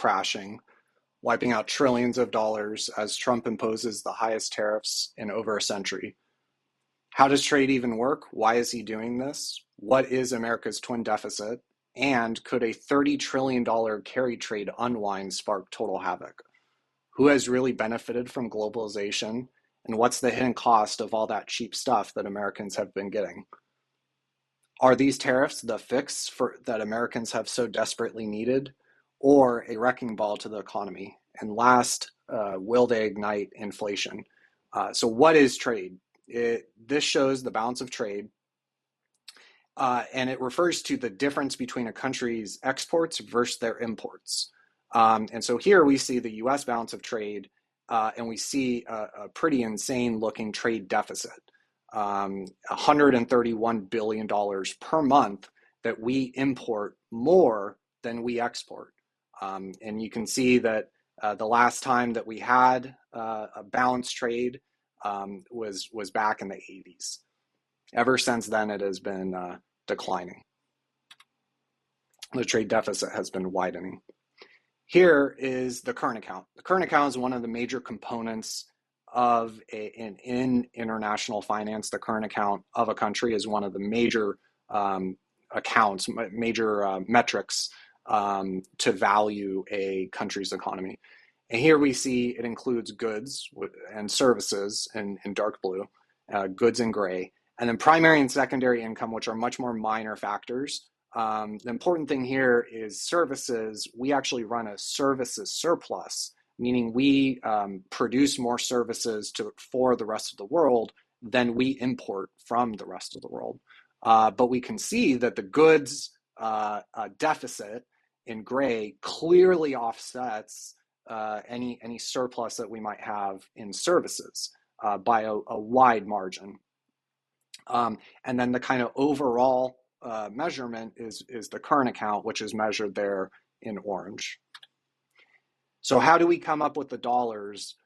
crashing, wiping out trillions of dollars as Trump imposes the highest tariffs in over a century. How does trade even work? Why is he doing this? What is America's twin deficit? And could a $30 trillion carry trade unwind spark total havoc? Who has really benefited from globalization? And what's the hidden cost of all that cheap stuff that Americans have been getting? Are these tariffs the fix that Americans have so desperately needed, or a wrecking ball to the economy? And last, will they ignite inflation? So what is trade? This shows the balance of trade, and it refers to the difference between a country's exports versus their imports. And so here we see the US balance of trade, and we see a pretty insane looking trade deficit. $131 billion per month that we import more than we export. And you can see that the last time that we had a balanced trade was back in the 80s. Ever since then, it has been declining. The trade deficit has been widening. Here is the current account. The current account is one of the major components of in international finance. The current account of a country is one of the major accounts, major metrics to value a country's economy. And here we see it includes goods and services in dark blue, goods in gray, and then primary and secondary income, which are much more minor factors. The important thing here is services. We actually run a services surplus, meaning we produce more services for the rest of the world than we import from the rest of the world. But we can see that the goods deficit in gray clearly offsets any surplus that we might have in services by a wide margin. And then the kind of overall measurement is the current account, which is measured there in orange. So how do we come up with the dollars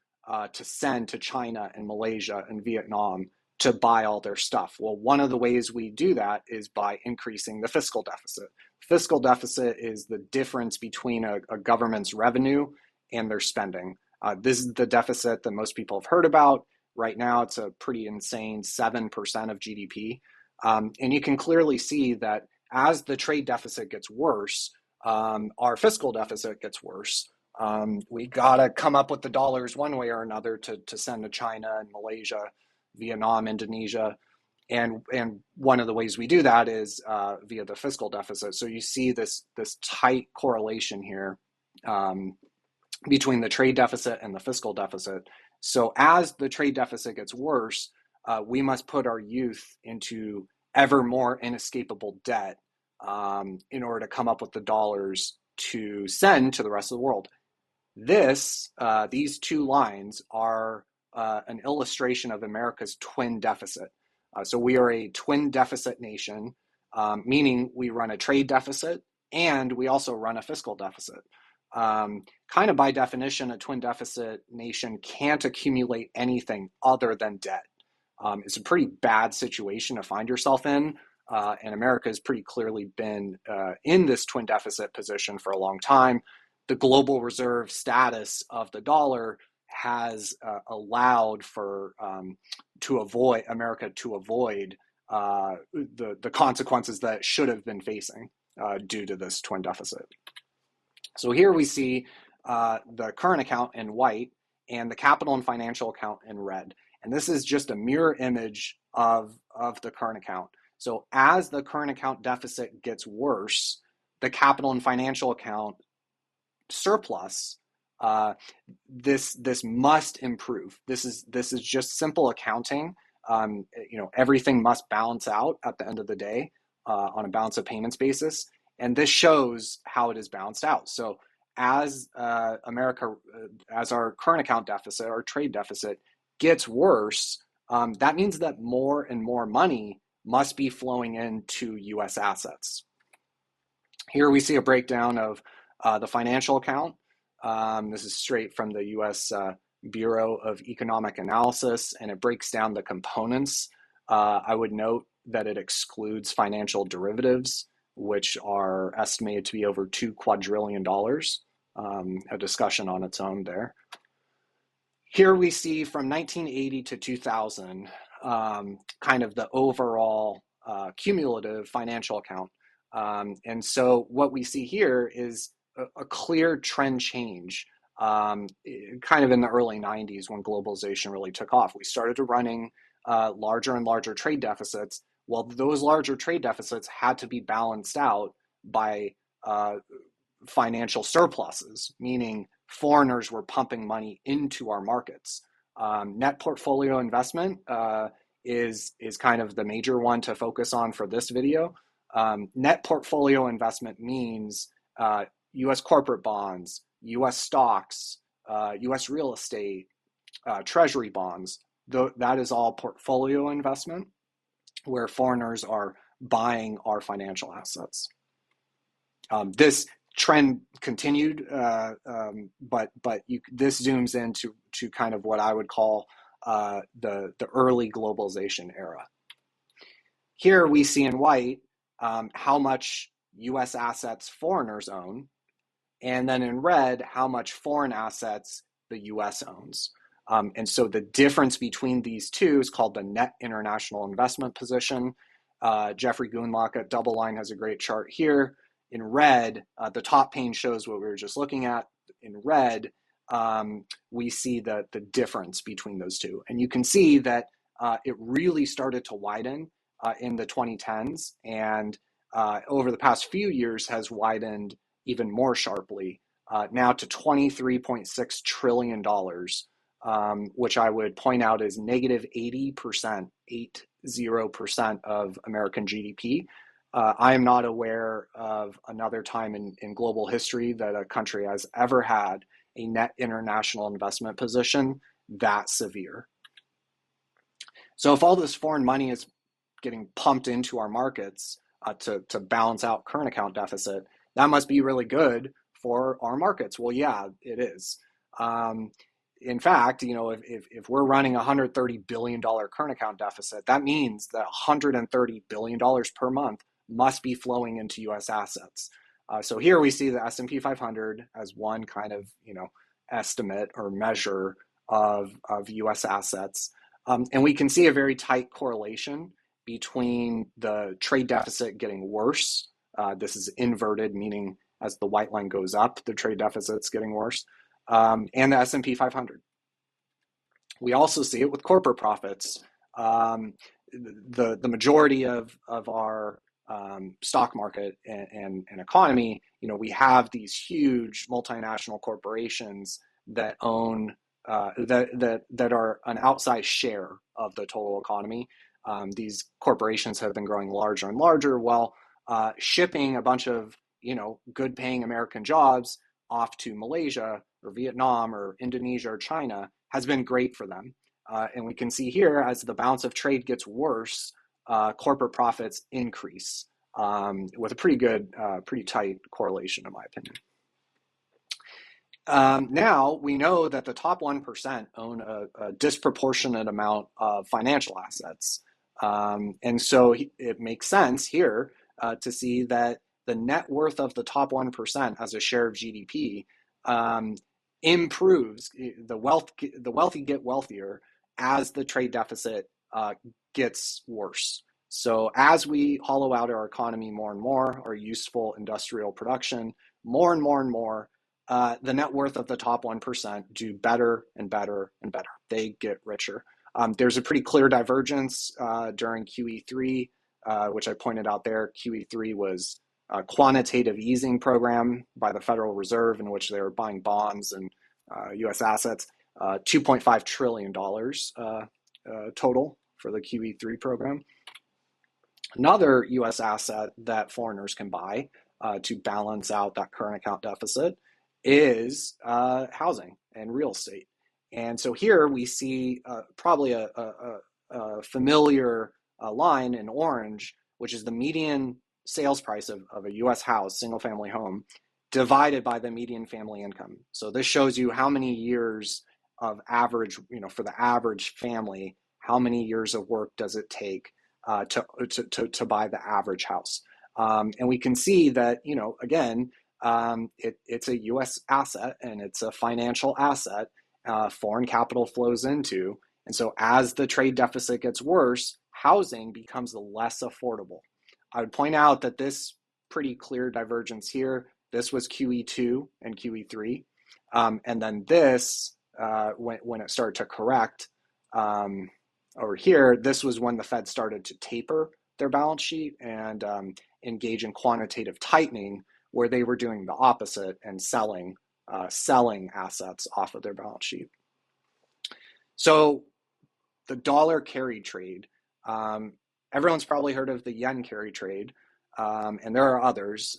to send to China and Malaysia and Vietnam to buy all their stuff? Well, one of the ways we do that is by increasing the fiscal deficit. Fiscal deficit is the difference between a government's revenue and their spending. This is the deficit that most people have heard about. Right now, it's a pretty insane 7% of GDP. And you can clearly see that as the trade deficit gets worse, our fiscal deficit gets worse. We gotta come up with the dollars one way or another to send to China and Malaysia, Vietnam, Indonesia. And one of the ways we do that is via the fiscal deficit. So you see this tight correlation here between the trade deficit and the fiscal deficit. So as the trade deficit gets worse, we must put our youth into ever more inescapable debt in order to come up with the dollars to send to the rest of the world. These two lines are an illustration of America's twin deficit. So we are a twin deficit nation, meaning we run a trade deficit and we also run a fiscal deficit. Kind of by definition, a twin deficit nation can't accumulate anything other than debt. It's a pretty bad situation to find yourself in, and America has pretty clearly been in this twin deficit position for a long time. The global reserve status of the dollar has allowed for America to avoid the consequences that it should have been facing due to this twin deficit. So here we see the current account in white and the capital and financial account in red. And this is just a mirror image of the current account. So as the current account deficit gets worse, the capital and financial account surplus, this must improve. This is just simple accounting. Everything must balance out at the end of the day on a balance of payments basis. And this shows how it is balanced out. So as as our current account deficit, our trade deficit gets worse, that means that more and more money must be flowing into US assets. Here we see a breakdown of the financial account. This is straight from the US Bureau of Economic Analysis, and it breaks down the components. I would note that it excludes financial derivatives, which are estimated to be over $2 quadrillion. a discussion on its own there. Here we see from 1980 to 2000, kind of the overall cumulative financial account. And so what we see here is a clear trend change, kind of in the early 90s when globalization really took off. We started running larger and larger trade deficits. Well, those larger trade deficits had to be balanced out by financial surpluses, meaning foreigners were pumping money into our markets. Net portfolio investment is kind of the major one to focus on for this video. Net portfolio investment means U.S. corporate bonds, U.S. stocks, U.S. real estate, treasury bonds. That is all portfolio investment where foreigners are buying our financial assets. This trend continued, but this zooms into kind of what I would call the early globalization era. Here we see in white how much U.S. assets foreigners own, and then in red how much foreign assets the U.S. owns. And so the difference between these two is called the net international investment position. Jeffrey Goonlock at Double Line has a great chart here. In red, the top pane shows what we were just looking at. In red, we see the difference between those two. And you can see that it really started to widen in the 2010s, and over the past few years has widened even more sharply, now to $23.6 trillion, which I would point out is negative 80%, 80% of American GDP. I am not aware of another time in global history that a country has ever had a net international investment position that severe. So if all this foreign money is getting pumped into our markets to balance out current account deficit, that must be really good for our markets. Well, yeah, it is. In fact, if we're running a $130 billion current account deficit, that means that $130 billion per month must be flowing into U.S. assets. So here we see the S&P 500 as one kind of estimate or measure of U.S. assets, and we can see a very tight correlation between the trade deficit getting worse. This is inverted, meaning as the white line goes up, the trade deficit's getting worse, and the S&P 500. We also see it with corporate profits. The majority of our stock market and economy, we have these huge multinational corporations that own that are an outsized share of the total economy. These corporations have been growing larger and larger while shipping a bunch of good paying American jobs off to Malaysia or Vietnam or Indonesia or China has been great for them. And we can see here as the balance of trade gets worse, corporate profits increase with a pretty good, pretty tight correlation in my opinion. Now we know that the top 1% own a disproportionate amount of financial assets. And so it makes sense here to see that the net worth of the top 1% as a share of GDP improves. The wealthy get wealthier as the trade deficit gets worse. So as we hollow out our economy more and more, our useful industrial production, more and more and more, the net worth of the top 1% do better and better and better. They get richer. There's a pretty clear divergence during QE3, which I pointed out there. QE3 was a quantitative easing program by the Federal Reserve in which they were buying bonds and U.S. assets, $2.5 trillion total for the QE3 program. Another U.S. asset that foreigners can buy to balance out that current account deficit is housing and real estate. And so here we see probably a familiar line in orange, which is the median sales price of a U.S. house, single family home, divided by the median family income. So this shows you how many years of average, for the average family, how many years of work does it take to buy the average house. And we can see that, again, it's a U.S. asset and it's a financial asset. Foreign capital flows into, and so as the trade deficit gets worse, housing becomes less affordable. I would point out that this pretty clear divergence here. This was QE2 and QE3, and then this when it started to correct. Over here, this was when the Fed started to taper their balance sheet and engage in quantitative tightening, where they were doing the opposite and selling assets off of their balance sheet. So the dollar carry trade, everyone's probably heard of the yen carry trade, and there are others.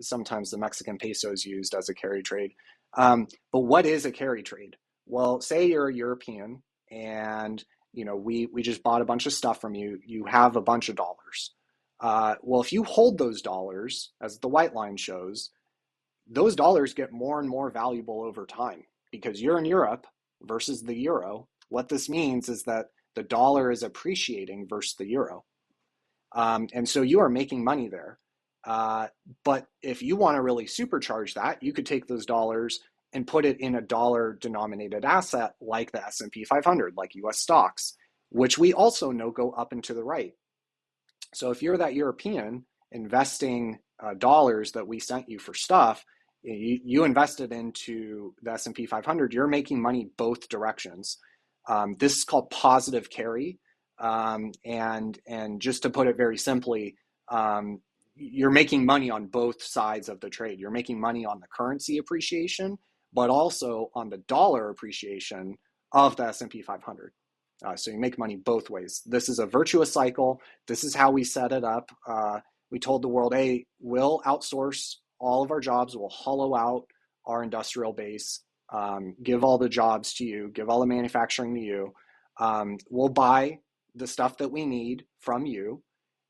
Sometimes the Mexican peso is used as a carry trade. But what is a carry trade? Well, say you're a European and we just bought a bunch of stuff from you. You have a bunch of dollars. Well, if you hold those dollars, as the white line shows, those dollars get more and more valuable over time because you're in Europe versus the euro. What this means is that the dollar is appreciating versus the euro. And so you are making money there. But if you want to really supercharge that, you could take those dollars and put it in a dollar denominated asset like the S&P 500, like US stocks, which we also know go up and to the right. So if you're that European investing dollars that we sent you for stuff, you invested into the S&P 500, you're making money both directions. This is called positive carry. And just to put it very simply, you're making money on both sides of the trade. You're making money on the currency appreciation, but also on the dollar appreciation of the S&P 500. So you make money both ways. This is a virtuous cycle. This is how we set it up. We told the world, hey, we'll outsource all of our jobs. We'll hollow out our industrial base, give all the jobs to you, give all the manufacturing to you. We'll buy the stuff that we need from you,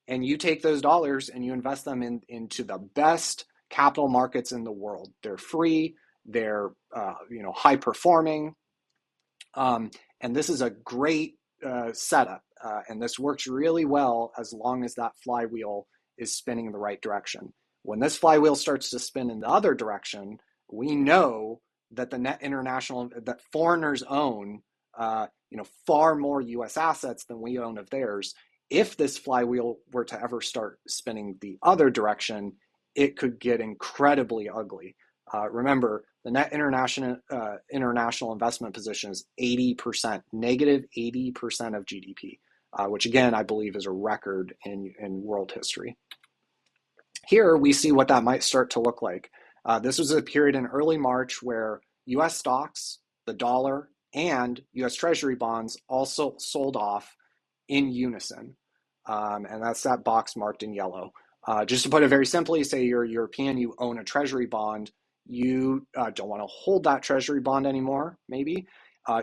and you take those dollars and you invest them into the best capital markets in the world. They're free, they're high performing, and this is a great setup. And this works really well as long as that flywheel is spinning in the right direction. When this flywheel starts to spin in the other direction, we know that that foreigners own far more U.S. assets than we own of theirs. If this flywheel were to ever start spinning the other direction, it could get incredibly ugly. Remember, the net international investment position is 80%, negative 80% of GDP, which again, I believe is a record in world history. Here we see what that might start to look like. This was a period in early March where U.S. stocks, the dollar, and U.S. Treasury bonds also sold off in unison. And that's that box marked in yellow. Just to put it very simply, say you're European, you own a Treasury bond, you don't want to hold that Treasury bond anymore, maybe.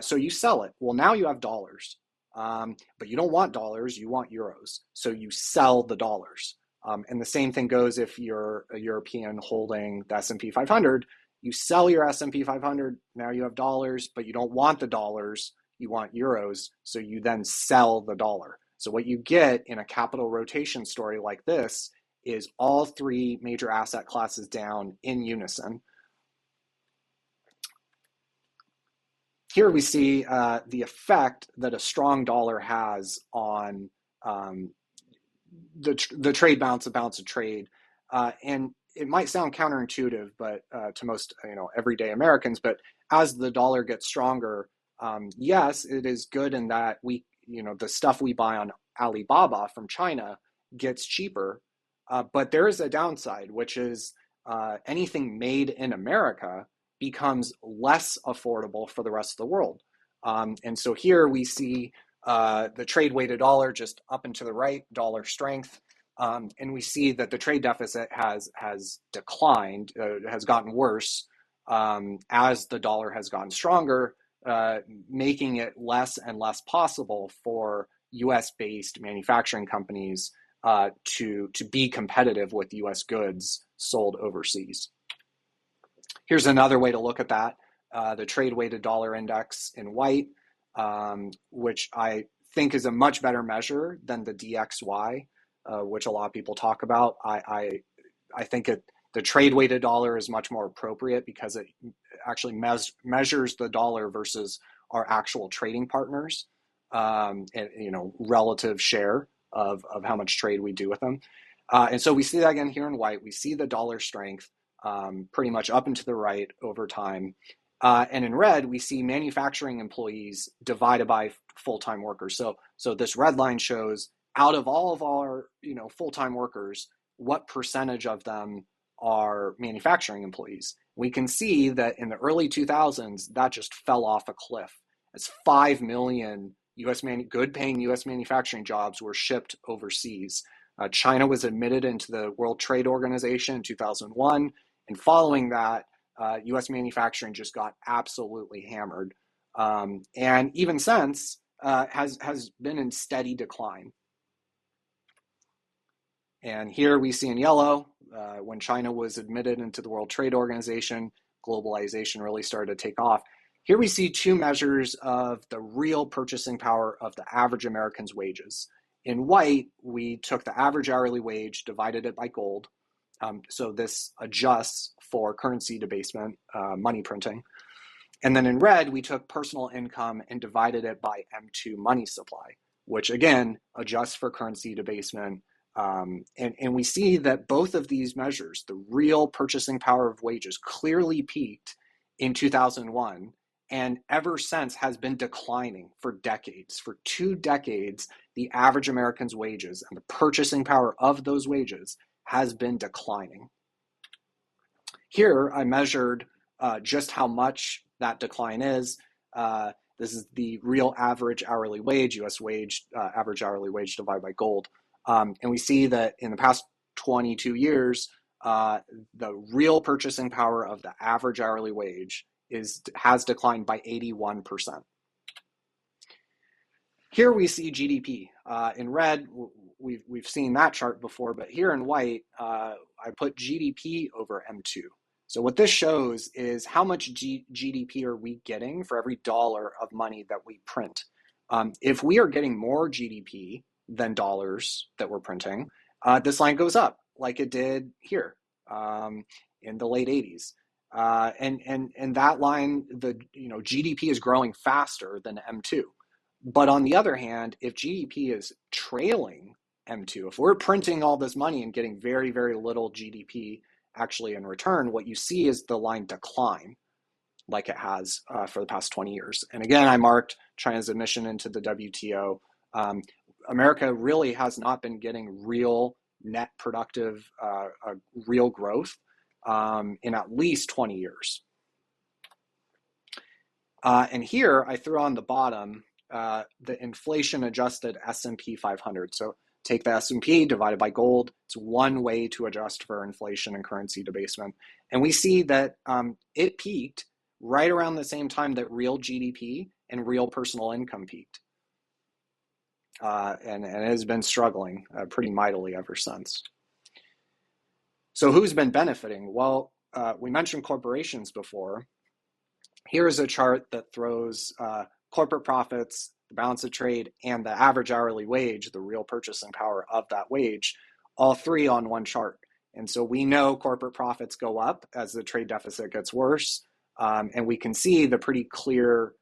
So you sell it. Well, now you have dollars, but you don't want dollars, you want euros. So you sell the dollars. And the same thing goes if you're a European holding the S&P 500. You sell your S&P 500, now you have dollars, but you don't want the dollars, you want euros, so you then sell the dollar. So what you get in a capital rotation story like this is all three major asset classes down in unison. Here we see the effect that a strong dollar has on the trade balance, the balance of trade. And it might sound counterintuitive, but to most everyday Americans, but as the dollar gets stronger, yes, it is good in that the stuff we buy on Alibaba from China gets cheaper, but there is a downside, which is anything made in America becomes less affordable for the rest of the world. And so here we see the trade weighted dollar just up and to the right, dollar strength. And we see that the trade deficit has declined, has gotten worse as the dollar has gotten stronger, making it less and less possible for US-based manufacturing companies to be competitive with US goods sold overseas. Here's another way to look at that, the trade weighted dollar index in white, which I think is a much better measure than the DXY, which a lot of people talk about. I think the The trade-weighted dollar is much more appropriate because it actually measures the dollar versus our actual trading partners, and relative share of how much trade we do with them. And so we see that again here in white. We see the dollar strength pretty much up and to the right over time. And in red, we see manufacturing employees divided by full-time workers. So this red line shows out of all of our full-time workers, what percentage of them are manufacturing employees. We can see that in the early 2000s, that just fell off a cliff as 5 million good-paying U.S. manufacturing jobs were shipped overseas. China was admitted into the World Trade Organization in 2001, and following that, U.S. manufacturing just got absolutely hammered, and even since has been in steady decline. And here we see in yellow, when China was admitted into the World Trade Organization, globalization really started to take off. Here we see two measures of the real purchasing power of the average American's wages. In white, we took the average hourly wage, divided it by gold. So this adjusts for currency debasement, money printing. And then in red, we took personal income and divided it by M2 money supply, which again adjusts for currency debasement. And we see that both of these measures, the real purchasing power of wages, clearly peaked in 2001, and ever since has been declining for decades. For 2 decades, the average American's wages and the purchasing power of those wages has been declining. Here, I measured just how much that decline is. This is the real average hourly wage, US wage, average hourly wage divided by gold. And we see that in the past 22 years, the real purchasing power of the average hourly wage has declined by 81%. Here we see GDP. In red, we've seen that chart before, but here in white, I put GDP over M2. So what this shows is how much GDP are we getting for every dollar of money that we print. If we are getting more GDP than dollars that we're printing, this line goes up like it did here in the late 80s. And that line, GDP is growing faster than M2. But on the other hand, if GDP is trailing M2, if we're printing all this money and getting very, very little GDP actually in return, what you see is the line decline like it has for the past 20 years. And again, I marked China's admission into the WTO. America really has not been getting real net productive, real growth in at least 20 years. And here I threw on the bottom the inflation adjusted S&P 500. So take the S&P divided by gold. It's one way to adjust for inflation and currency debasement. And we see that it peaked right around the same time that real GDP and real personal income peaked. And it has been struggling pretty mightily ever since. So who's been benefiting? Well, we mentioned corporations before. Here's a chart that throws corporate profits, the balance of trade, and the average hourly wage, the real purchasing power of that wage, all three on one chart. And so we know corporate profits go up as the trade deficit gets worse, and we can see the pretty clear,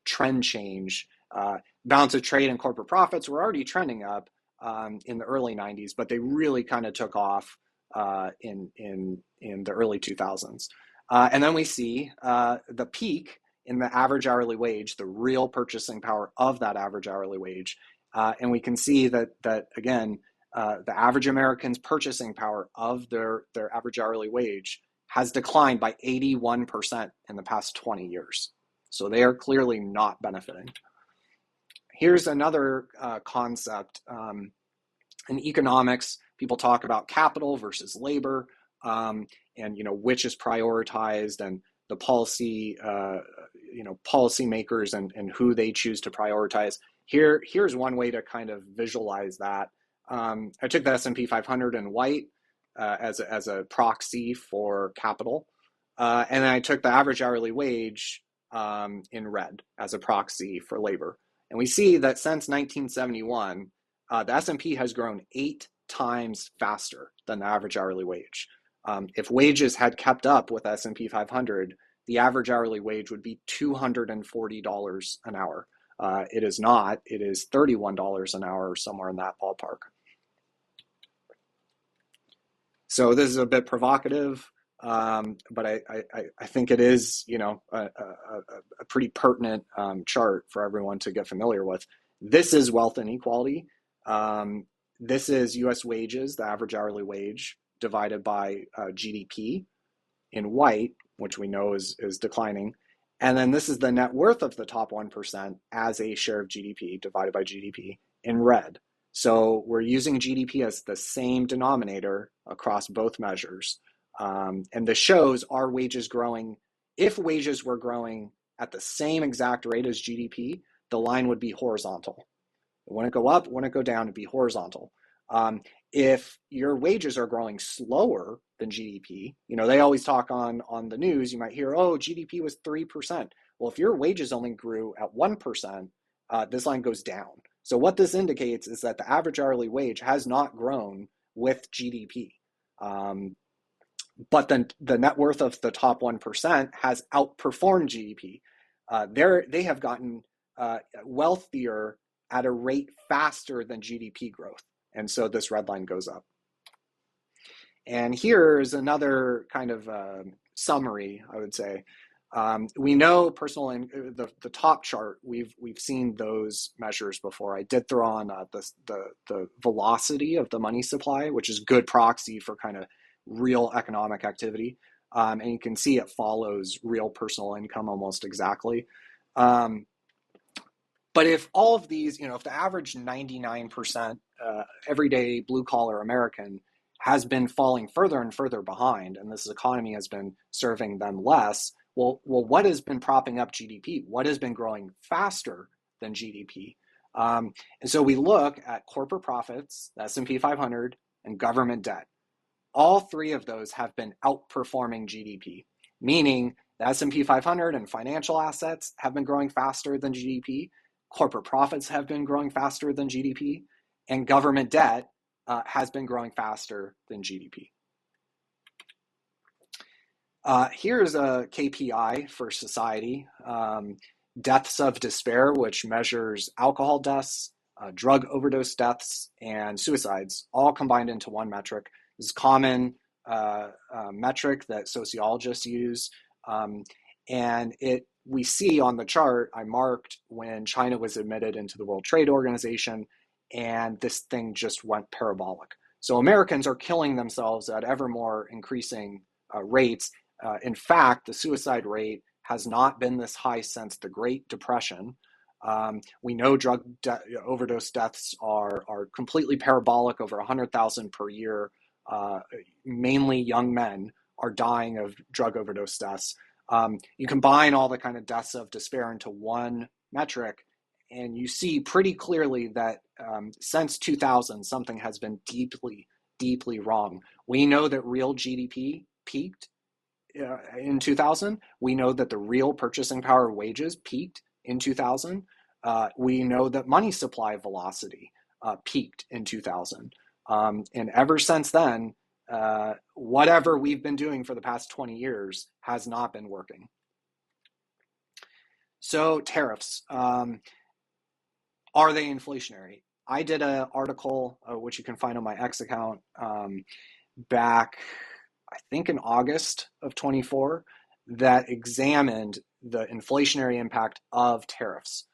trend change. Balance of trade and corporate profits were already trending up in the early 90s, but they really kind of took off in the early 2000s. And then we see the peak in the average hourly wage, the real purchasing power of that average hourly wage. And we can see that again, the average American's purchasing power of their average hourly wage has declined by 81% in the past 20 years. So they are clearly not benefiting. Here's another concept. In economics, people talk about capital versus labor, and which is prioritized, and the policy, policymakers and who they choose to prioritize. Here's one way to kind of visualize that. I took the S&P 500 in white as a proxy for capital, and then I took the average hourly wage in red as a proxy for labor. And we see that since 1971, the S&P has grown 8 times faster than the average hourly wage. If wages had kept up with S&P 500, the average hourly wage would be $240 an hour. It is not. It is $31 an hour, somewhere in that ballpark. So this is a bit provocative, but I think it is, a pretty pertinent chart for everyone to get familiar with. This is wealth inequality. This is U.S. wages, the average hourly wage, divided by GDP in white, which we know is declining. And then this is the net worth of the top 1% as a share of GDP divided by GDP in red. So we're using GDP as the same denominator across both measures. And this shows, are wages growing? If wages were growing at the same exact rate as GDP, the line would be horizontal. It wouldn't go up, it wouldn't go down, it'd be horizontal. If your wages are growing slower than GDP, they always talk on the news, you might hear, oh, GDP was 3%. Well, if your wages only grew at 1%, this line goes down. So what this indicates is that the average hourly wage has not grown with GDP. But then the net worth of the top 1% has outperformed GDP. They have gotten wealthier at a rate faster than GDP growth. And so this red line goes up. And here's another kind of summary, I would say. We know the top chart, we've seen those measures before. I did throw on the velocity of the money supply, which is good proxy for kind of real economic activity. And you can see it follows real personal income almost exactly. But if all of these, if the average 99% everyday blue collar American has been falling further and further behind, and this economy has been serving them less, well, what has been propping up GDP? What has been growing faster than GDP? And so we look at corporate profits, the S&P 500, and government debt. All three of those have been outperforming GDP, meaning the S&P 500 and financial assets have been growing faster than GDP, corporate profits have been growing faster than GDP, and government debt has been growing faster than GDP. Here's a KPI for society, deaths of despair, which measures alcohol deaths, drug overdose deaths, and suicides, all combined into one metric. This is a common metric that sociologists use. And we see on the chart, I marked when China was admitted into the World Trade Organization, and this thing just went parabolic. So Americans are killing themselves at ever more increasing rates. In fact, the suicide rate has not been this high since the Great Depression. We know drug overdose deaths are completely parabolic, over 100,000 per year. Mainly young men are dying of drug overdose deaths. You combine all the kind of deaths of despair into one metric, and you see pretty clearly that since 2000, something has been deeply, deeply wrong. We know that real GDP peaked in 2000. We know that the real purchasing power of wages peaked in 2000. We know that money supply velocity peaked in 2000. And ever since then, whatever we've been doing for the past 20 years has not been working. So tariffs, are they inflationary? I did an article, which you can find on my X account, back, I think in August of 24, that examined the inflationary impact of tariffs.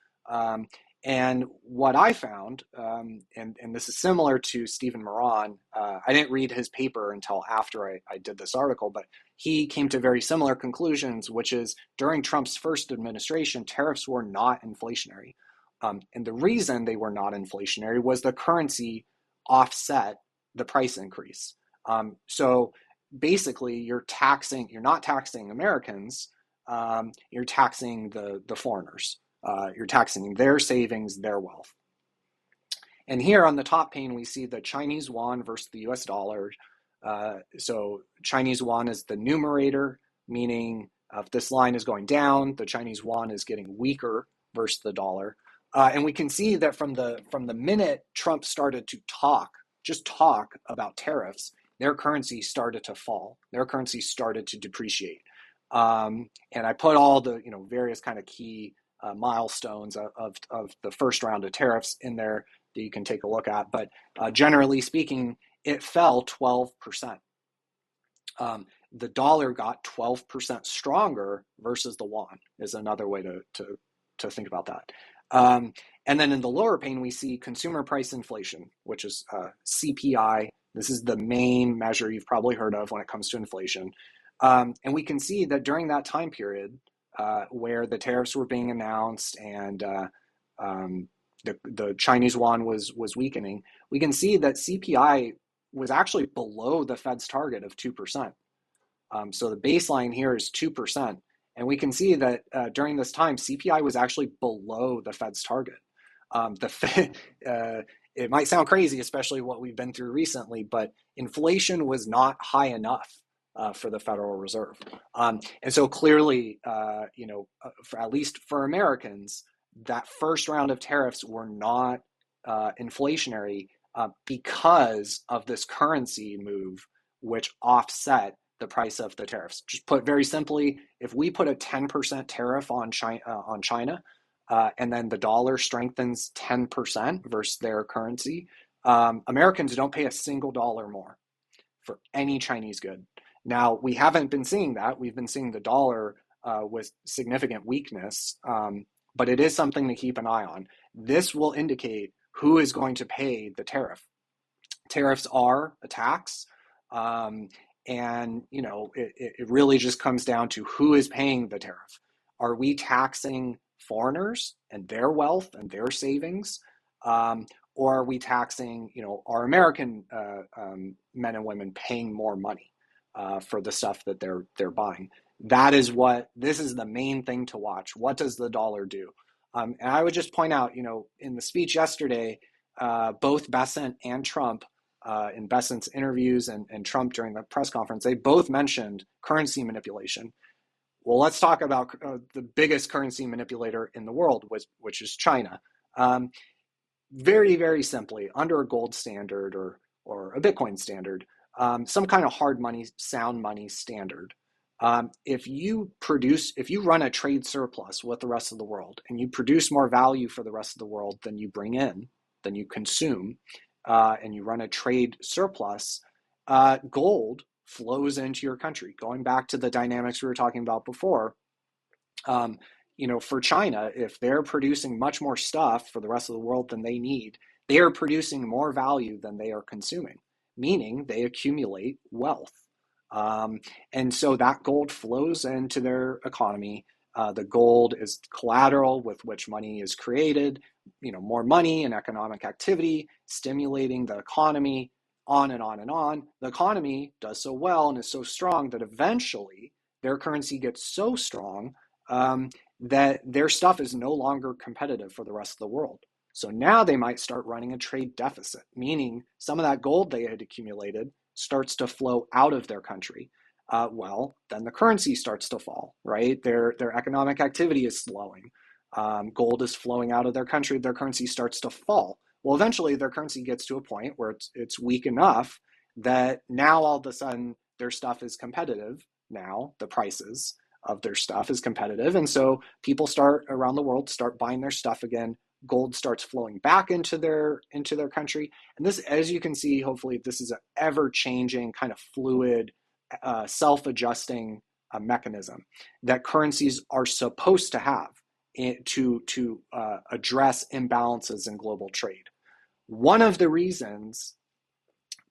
And what I found, and this is similar to Stephen Moran, I didn't read his paper until after I did this article, but he came to very similar conclusions, which is during Trump's first administration, tariffs were not inflationary. And the reason they were not inflationary was the currency offset the price increase. So basically, you're not taxing Americans, you're taxing the foreigners. You're taxing their savings, their wealth. And here on the top pane, we see the Chinese yuan versus the US dollar. So Chinese yuan is the numerator, meaning if this line is going down, the Chinese yuan is getting weaker versus the dollar. And we can see that from the minute Trump started to talk about tariffs, their currency started to fall. Their currency started to depreciate. And I put all the various kind of key milestones of the first round of tariffs in there that you can take a look at. But generally speaking, it fell 12%. The dollar got 12% stronger versus the yuan is another way to think about that. And then in the lower pane, we see consumer price inflation, which is CPI. This is the main measure you've probably heard of when it comes to inflation. And we can see that during that time period where the tariffs were being announced and the Chinese yuan was weakening, we can see that CPI was actually below the Fed's target of 2%. So the baseline here is 2%. And we can see that during this time, CPI was actually below the Fed's target. The Fed, it might sound crazy, especially what we've been through recently, but inflation was not high enough for the Federal Reserve. And so clearly, for, at least for Americans, that first round of tariffs were not inflationary because of this currency move, which offset the price of the tariffs. Just put very simply, if we put a 10% tariff on China, and then the dollar strengthens 10% versus their currency, Americans don't pay a single dollar more for any Chinese good. Now, we haven't been seeing that. We've been seeing the dollar with significant weakness, but it is something to keep an eye on. This will indicate who is going to pay the tariff. Tariffs are a tax, and it really just comes down to who is paying the tariff. Are we taxing foreigners and their wealth and their savings, or are we taxing our American men and women paying more money for the stuff that they're buying? This is the main thing to watch. What does the dollar do? And I would just point out, in the speech yesterday, both Bessent and Trump, in Bessent's interviews and Trump during the press conference, they both mentioned currency manipulation. Well, let's talk about the biggest currency manipulator in the world, which is China. Very, very simply, under a gold standard or a Bitcoin standard, some kind of hard money, sound money standard, if you run a trade surplus with the rest of the world and you produce more value for the rest of the world than you bring in, than you consume, and you run a trade surplus, gold flows into your country. Going back to the dynamics we were talking about before, for China, if they're producing much more stuff for the rest of the world than they need, they are producing more value than they are consuming, meaning they accumulate wealth. And so that gold flows into their economy. The gold is collateral with which money is created, more money and economic activity, stimulating the economy, on and on and on. The economy does so well and is so strong that eventually their currency gets so strong that their stuff is no longer competitive for the rest of the world. So now they might start running a trade deficit, meaning some of that gold they had accumulated starts to flow out of their country. Well, then the currency starts to fall, right? Their economic activity is slowing. Gold is flowing out of their country. Their currency starts to fall. Well, eventually their currency gets to a point where it's weak enough that now all of a sudden their stuff is competitive. Now the prices of their stuff is competitive. And so people around the world start buying their stuff again. Gold starts flowing back into their country. And this, as you can see, hopefully this is an ever-changing kind of fluid, self-adjusting mechanism that currencies are supposed to have to address imbalances in global trade. One of the reasons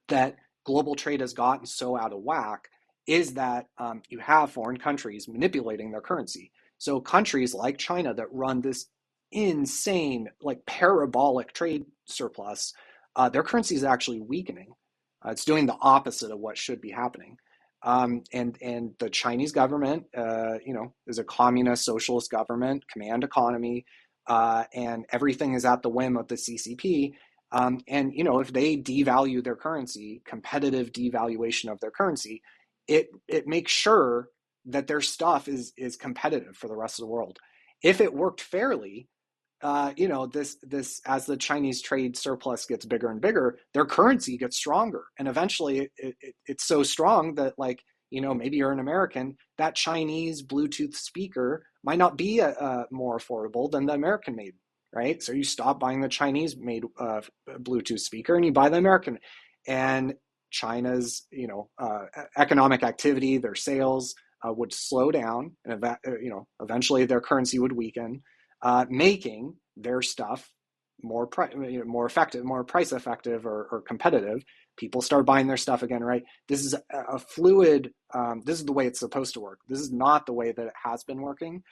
that global trade has gotten so out of whack is that you have foreign countries manipulating their currency. So countries like China that run this insane, like parabolic trade surplus, their currency is actually weakening. It's doing the opposite of what should be happening. And the Chinese government, is a communist socialist government, command economy, and everything is at the whim of the CCP. And if they devalue their currency, competitive devaluation of their currency, it makes sure that their stuff is competitive for the rest of the world. If it worked fairly, this as the Chinese trade surplus gets bigger and bigger, their currency gets stronger, and eventually it's so strong that, like, maybe you're an American, that Chinese Bluetooth speaker might not be more affordable than the American made, right? So you stop buying the Chinese made Bluetooth speaker and you buy the American, and China's economic activity, their sales would slow down, and eventually their currency would weaken, making their stuff more effective, more price effective, or competitive. People start buying their stuff again, right? This is a fluid. This is the way it's supposed to work. This is not the way that it has been working.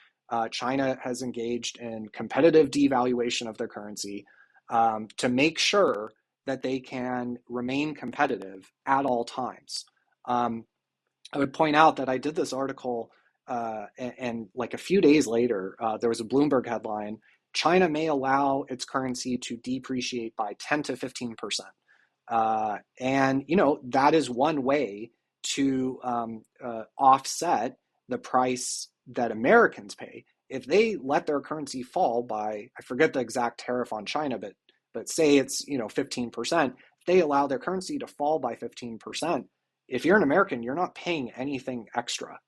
China has engaged in competitive devaluation of their currency to make sure that they can remain competitive at all times. I would point out that I did this article, and like a few days later, there was a Bloomberg headline: China may allow its currency to depreciate by 10 to 15%. And that is one way to offset the price that Americans pay. If they let their currency fall by, I forget the exact tariff on China, but say it's 15%. If they allow their currency to fall by 15%, if you're an American, you're not paying anything extra.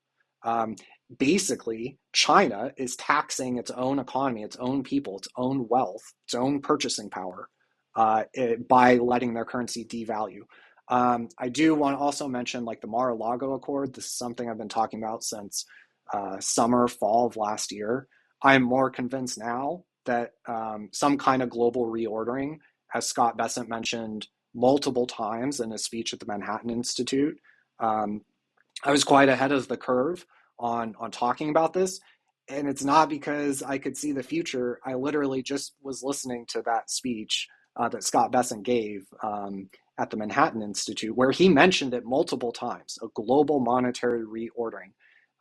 Basically, China is taxing its own economy, its own people, its own wealth, its own purchasing power by letting their currency devalue. I do want to also mention, like, the Mar-a-Lago Accord. This is something I've been talking about since summer, fall of last year. I'm more convinced now that some kind of global reordering, as Scott Bessent mentioned multiple times in a speech at the Manhattan Institute, I was quite ahead of the curve on talking about this. And it's not because I could see the future. I literally just was listening to that speech that Scott Bessent gave at the Manhattan Institute, where he mentioned it multiple times: a global monetary reordering.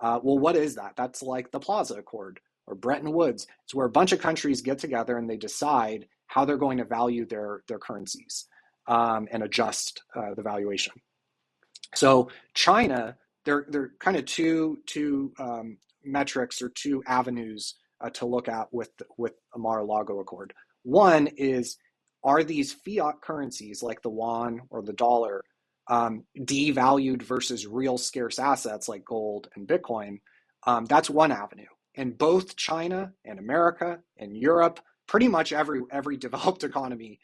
Well, what is that? That's like the Plaza Accord or Bretton Woods. It's where a bunch of countries get together and they decide how they're going to value their currencies and adjust the valuation. So China, there are kind of two metrics or two avenues to look at with a Mar-a-Lago Accord. One is, are these fiat currencies like the yuan or the dollar devalued versus real scarce assets like gold and Bitcoin? That's one avenue. And both China and America and Europe, pretty much every developed economy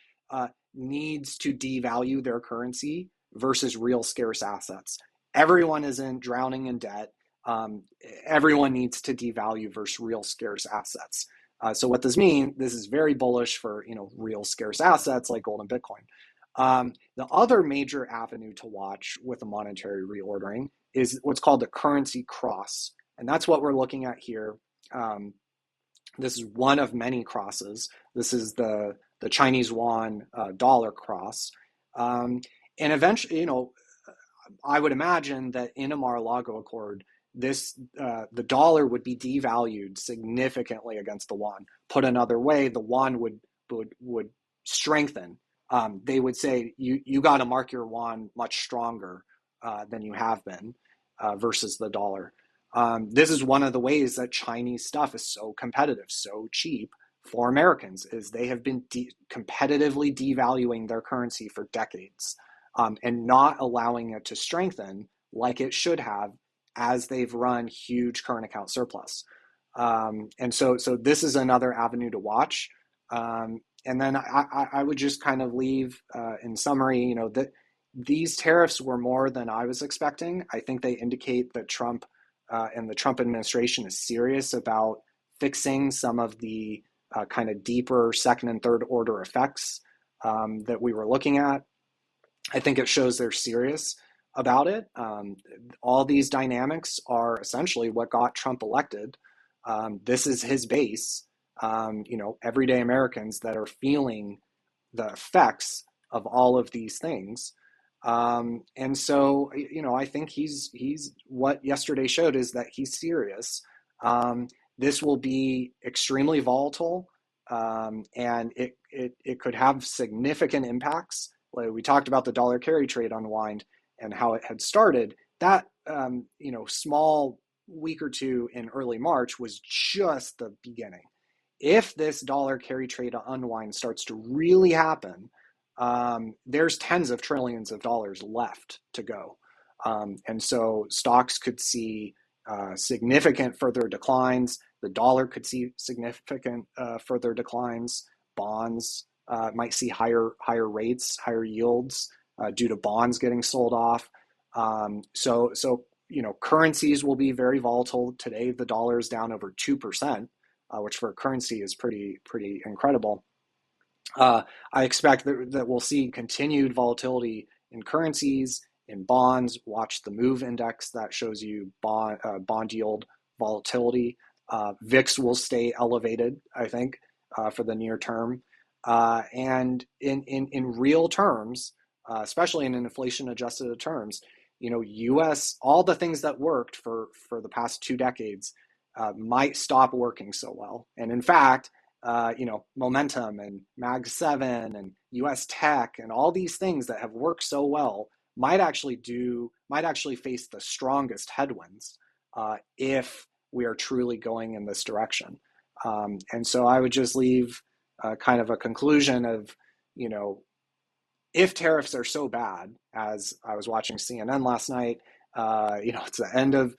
needs to devalue their currency versus real scarce assets. Everyone isn't drowning in debt. Everyone needs to devalue versus real scarce assets. So what this means, this is very bullish for real scarce assets like gold and Bitcoin. The other major avenue to watch with a monetary reordering is what's called the currency cross, and that's what we're looking at here. This is one of many crosses. This is the Chinese yuan dollar cross, and eventually, I would imagine that in a Mar-a-Lago Accord, the dollar would be devalued significantly against the yuan. Put another way, the yuan would strengthen. They would say you got to mark your yuan much stronger than you have been versus the dollar. This is one of the ways that Chinese stuff is so competitive, so cheap for Americans, is they have been competitively devaluing their currency for decades and not allowing it to strengthen like it should have, as they've run huge current account surplus. And so this is another avenue to watch. And then I would just kind of leave in summary, that these tariffs were more than I was expecting. I think they indicate that Trump and the Trump administration is serious about fixing some of the kind of deeper second and third order effects that we were looking at. I think it shows they're serious about it. All these dynamics are essentially what got Trump elected. This is his base. Everyday Americans that are feeling the effects of all of these things. And so, I think he's what yesterday showed is that he's serious. This will be extremely volatile, and it could have significant impacts. Like we talked about the dollar carry trade unwind and how it had started. That small week or two in early March was just the beginning. if this dollar carry trade unwind starts to really happen, there's tens of trillions of dollars left to go. And so stocks could see significant further declines. The dollar could see significant further declines. Bonds might see higher rates, higher yields due to bonds getting sold off. So currencies will be very volatile. Today, the dollar is down over 2%, which for a currency is pretty incredible. I expect that we'll see continued volatility in currencies, in bonds. Watch the MOVE index that shows you bond yield volatility. VIX will stay elevated, I think, for the near term. And in real terms, especially in inflation adjusted terms, U.S. all the things that worked for the past 2 decades might stop working so well. And in fact, momentum and Mag 7 and US tech and all these things that have worked so well might actually face the strongest headwinds if we are truly going in this direction. And so I would just leave kind of a conclusion of, if tariffs are so bad, as I was watching CNN last night, it's the end of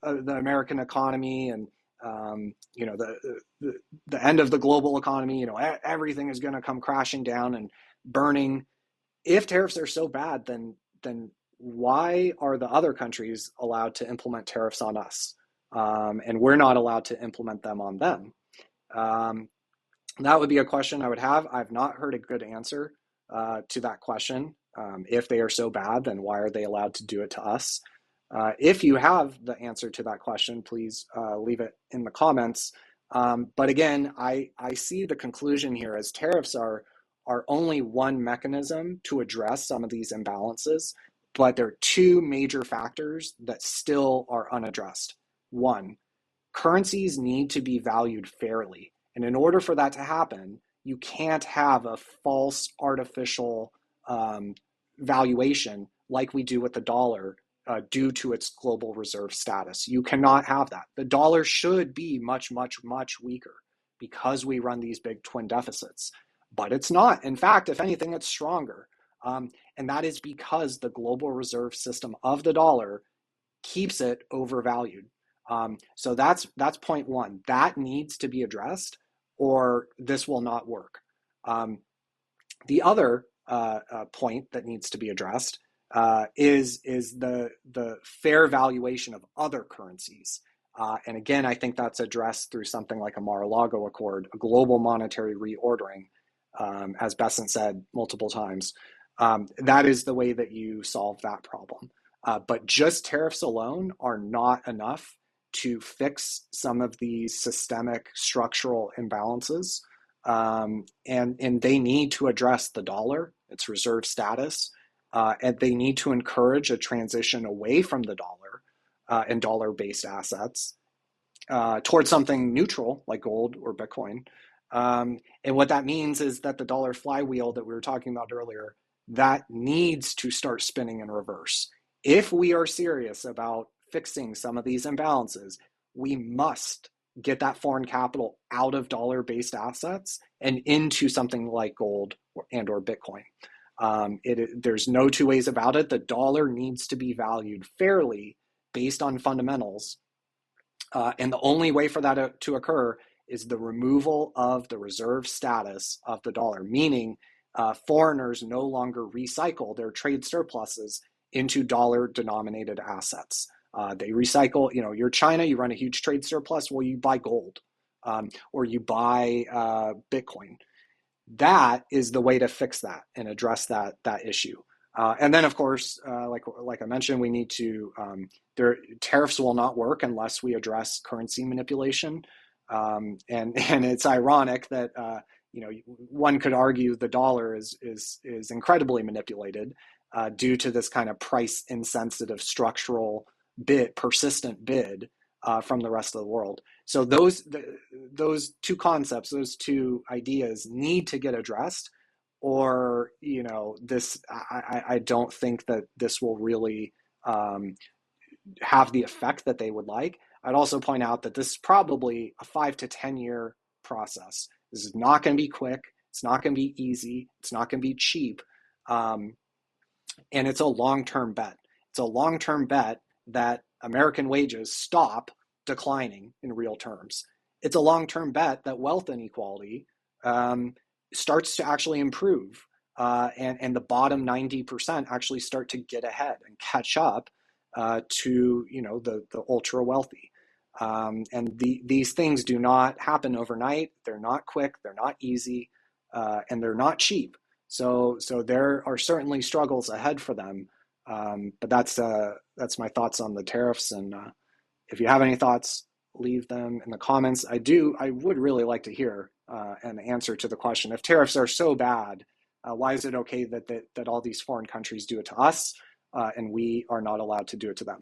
the American economy, and the end of the global economy. Everything is going to come crashing down and burning. If tariffs are so bad, then why are the other countries allowed to implement tariffs on us, and we're not allowed to implement them on them? That would be a question I would have. I've not heard a good answer to that question. If they are so bad, then why are they allowed to do it to us? If you have the answer to that question, please leave it in the comments. But again, I see the conclusion here as tariffs are only one mechanism to address some of these imbalances, but there are 2 major factors that still are unaddressed. One, currencies need to be valued fairly. And in order for that to happen, you can't have a false artificial valuation like we do with the dollar due to its global reserve status. You cannot have that. The dollar should be much, much, much weaker because we run these big twin deficits. But it's not. In fact, if anything, it's stronger. And that is because the global reserve system of the dollar keeps it overvalued. So that's point one. That needs to be addressed, or this will not work. The other point that needs to be addressed is the fair valuation of other currencies. And again, I think that's addressed through something like a Mar-a-Lago Accord, a global monetary reordering, as Besant said multiple times. That is the way that you solve that problem. But just tariffs alone are not enough to fix some of these systemic structural imbalances. And they need to address the dollar, its reserve status, and they need to encourage a transition away from the dollar and dollar-based assets towards something neutral like gold or Bitcoin. And what that means is that the dollar flywheel that we were talking about earlier, that needs to start spinning in reverse. If we are serious about fixing some of these imbalances, we must get that foreign capital out of dollar-based assets and into something like gold or Bitcoin. There's no 2 ways about it. The dollar needs to be valued fairly based on fundamentals. And the only way for that to occur is the removal of the reserve status of the dollar, meaning foreigners no longer recycle their trade surpluses into dollar-denominated assets. They recycle, you're China, you run a huge trade surplus, well, you buy gold or you buy Bitcoin. That is the way to fix that and address that issue. And then, of course, like I mentioned, we need to, tariffs will not work unless we address currency manipulation. And it's ironic that, one could argue the dollar is incredibly manipulated due to this kind of price insensitive structural persistent bid from the rest of the world. So those 2 concepts, those 2 ideas need to get addressed, or I don't think that this will really have the effect that they would like. I'd also point out that this is probably a 5 to 10 year process. This is not going to be quick. It's not going to be easy. It's not going to be cheap. And it's a long-term bet. It's a long-term bet that American wages stop declining in real terms. It's a long-term bet that wealth inequality starts to actually improve, and the bottom 90% actually start to get ahead and catch up to the ultra wealthy. And these things do not happen overnight. They're not quick. They're not easy, and they're not cheap. So there are certainly struggles ahead for them. But that's my thoughts on the tariffs. And if you have any thoughts, leave them in the comments. I would really like to hear an answer to the question: if tariffs are so bad, why is it okay that all these foreign countries do it to us, and we are not allowed to do it to them?